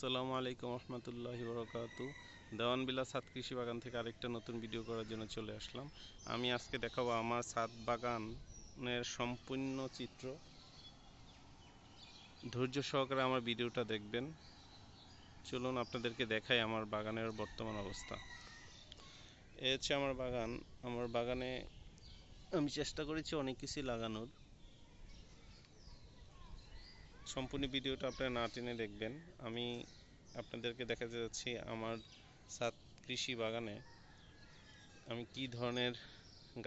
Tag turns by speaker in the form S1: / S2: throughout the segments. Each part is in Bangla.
S1: আসসালামু আলাইকুম রহমতুল্লাহি বরকাতু। দেওয়ানবিলা ছাদ কৃষি বাগান থেকে আরেকটা নতুন ভিডিও করার জন্য চলে আসলাম। আমি আজকে দেখাবো আমার ছাদ বাগানের সম্পূর্ণ চিত্র। ধৈর্য সহকারে আমার ভিডিওটা দেখবেন। চলুন আপনাদেরকে দেখাই আমার বাগানের বর্তমান অবস্থা। এ হচ্ছে আমার বাগান। আমার বাগানে আমি চেষ্টা করেছি অনেক কিছুই লাগানোর। সম্পূর্ণ ভিডিওটা আপনারা না টেনে দেখবেন। আমি আপনাদেরকে দেখাতে যাচ্ছি আমার ছাদ কৃষি বাগানে আমি কি ধরনের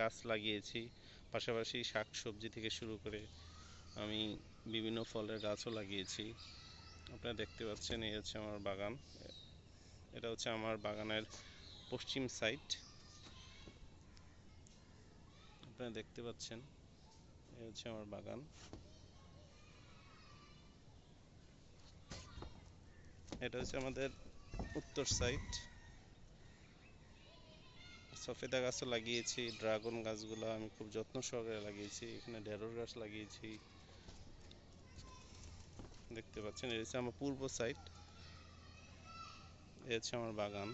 S1: গাছ লাগিয়েছি, পাশাপাশি শাক সবজি থেকে শুরু করে আমি বিভিন্ন ফলের গাছও লাগিয়েছি। আপনারা দেখতে পাচ্ছেন এই হচ্ছে আমার বাগান। এটা হচ্ছে আমার বাগানের পশ্চিম সাইড। আপনারা দেখতে পাচ্ছেন এই হচ্ছে আমার বাগান। এটা হচ্ছে আমাদের উত্তর সাইড। সফেদা গাছও লাগিয়েছি, ড্রাগন গাছগুলো আমি খুব যত্ন সহকারে লাগিয়েছি। এখানে ঢেঁড়স গাছ লাগিয়েছি, দেখতে পাচ্ছেন। এটা হচ্ছে আমার পূর্ব সাইড। এই হচ্ছে আমার বাগান।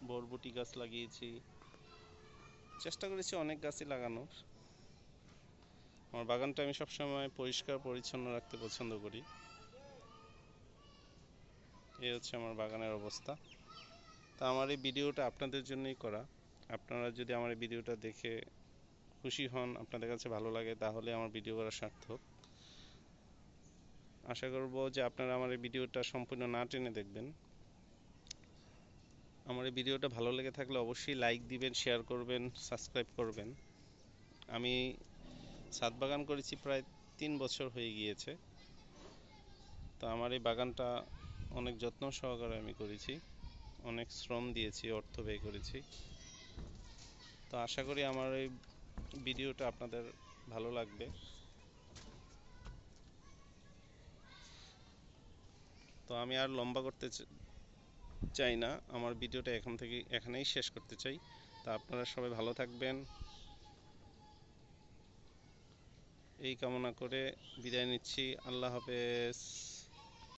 S1: বরবটি গাছ লাগিয়েছি, চেষ্টা করেছি অনেক গাছই লাগানোর। আমার বাগানটা আমি সবসময় পরিষ্কার পরিচ্ছন্ন রাখতে পছন্দ করি। এই হচ্ছে আমার বাগানের অবস্থা। তা আমার এই ভিডিওটা আপনাদের জন্যই করা। আপনারা যদি আমার এই ভিডিওটা দেখে খুশি হন, আপনাদের কাছে ভালো লাগে, তাহলে আমার ভিডিও করা সার্থক। আশা করব যে আপনারা আমার এই ভিডিওটা সম্পূর্ণ না টেনে দেখবেন। আমার এই ভিডিওটা ভালো লেগে থাকলে অবশ্যই লাইক দিবেন, শেয়ার করবেন, সাবস্ক্রাইব করবেন। আমি ছাদ বাগান করেছি প্রায় 3 বছর হয়ে গিয়েছে। তো আমার এই বাগানটা অনেক যত্ন সহকারে আমি করেছি, অনেক শ্রম দিয়েছি, অর্থ ব্যয় করেছি। তো আশা করি আমার এই ভিডিওটা আপনাদের ভালো লাগবে। তো আমি আর লম্বা করতে চাই না, আমার ভিডিওটা এখানেই শেষ করতে চাই। তা আপনারা সবাই ভালো থাকবেন এই কামনা করে বিদায় নিচ্ছি। আল্লাহ হাফেজ।